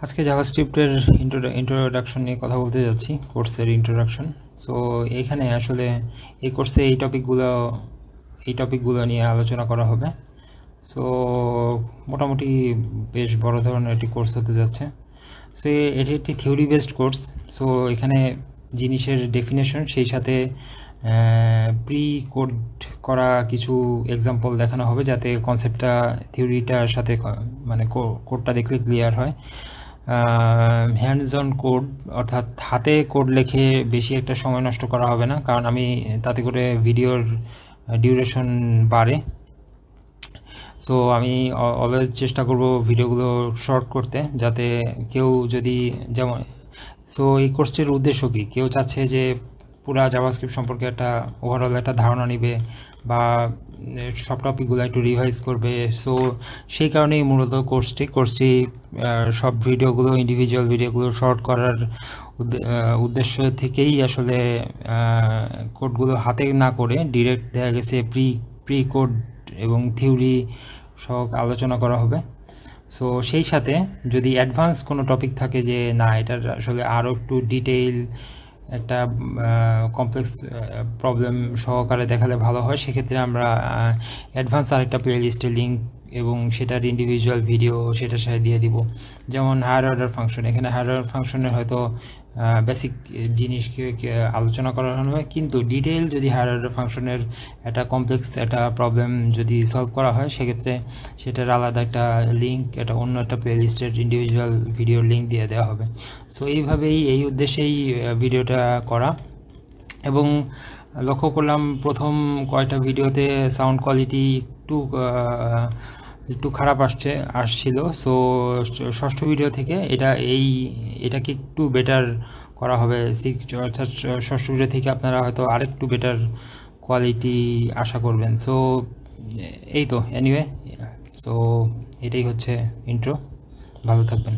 আজকে জাভাস্ক্রিপ্টের ইন্ট্রোডাকশন নিয়ে কথা বলতে যাচ্ছি, কোর্সের ইন্ট্রোডাকশন। সো এইখানে আসলে এই কোর্সে এই টপিকগুলো নিয়ে আলোচনা করা হবে। সো মোটামুটি বেশ বড় ধরনের একটি কোর্স হতে যাচ্ছে। সো এটি একটি থিওরি বেসড কোর্স। সো এখানে জিনিসের ডেফিনেশন, সেই সাথে প্রি কোড করা কিছু এক্সাম্পল দেখানো হবে, যাতে কনসেপ্টটা থিওরিটার সাথে মানে কোডটা দেখলে ক্লিয়ার হয়। হ্যান্ডস অন কোড, অর্থাৎ হাতে কোড লিখে বেশি একটা সময় নষ্ট করা হবে না, কারণ আমি তাতে করে ভিডিওর ডিউরেশন বাড়ে। সো আমি অলওয়েজ চেষ্টা করব ভিডিওগুলো শর্ট করতে, যাতে কেউ যদি যেমন এই কোর্সটির উদ্দেশ্য কী, কেউ চাচ্ছে যে পুরা জাভাস্ক্রিপ্ট সম্পর্কে একটা ওভারঅল একটা ধারণা নেবে বা সব টপিকগুলো একটু রিভাইজ করবে। সো সেই কারণেই মূলত কোর্সটি সব ভিডিওগুলো, ইন্ডিভিজুয়াল ভিডিওগুলো শর্ট করার উদ্দেশ্য থেকেই আসলে কোডগুলো হাতে না করে ডিরেক্ট দেখা গেছে প্রি কোড এবং থিওরি সব আলোচনা করা হবে। সো সেই সাথে যদি অ্যাডভান্স কোনো টপিক থাকে যে না, এটার আসলে আরও একটু ডিটেইল একটা কমপ্লেক্স প্রবলেম সহকারে দেখালে ভালো হয়, সেক্ষেত্রে আমরা অ্যাডভান্স আরেকটা প্লেলিস্টের লিঙ্ক এবং সেটার ইন্ডিভিজুয়াল ভিডিও সেটার সাথে দিয়ে দিব। যেমন হায়ার অর্ডার ফাংশন, এখানে হায়ার অর্ডার ফাংশনের হয়তো বেসিক জিনিসকে আলোচনা করা হবে, কিন্তু ডিটেইল যদি হায়ার অর্ডার ফাংশনের একটা কমপ্লেক্স একটা প্রবলেম যদি সলভ করা হয়, সেক্ষেত্রে সেটার আলাদা একটা লিঙ্ক, এটা অন্য একটা প্লেলিস্টের ইন্ডিভিজুয়াল ভিডিওর লিঙ্ক দিয়ে দেওয়া হবে। সো এইভাবেই, এই উদ্দেশ্যেই ভিডিওটা করা। এবং লক্ষ্য করলাম প্রথম কয়েকটা ভিডিওতে সাউন্ড কোয়ালিটি একটু খারাপ আসছিল। সো ষষ্ঠ ভিডিও থেকে এটাকে একটু বেটার করা হবে। অর্থাৎ ষষ্ঠ ভিডিও থেকে আপনারা হয়তো আরেকটু বেটার কোয়ালিটি আশা করবেন। সো এই তো, এনিওয়ে, সো এটাই হচ্ছে ইন্ট্রো। ভালো থাকবেন।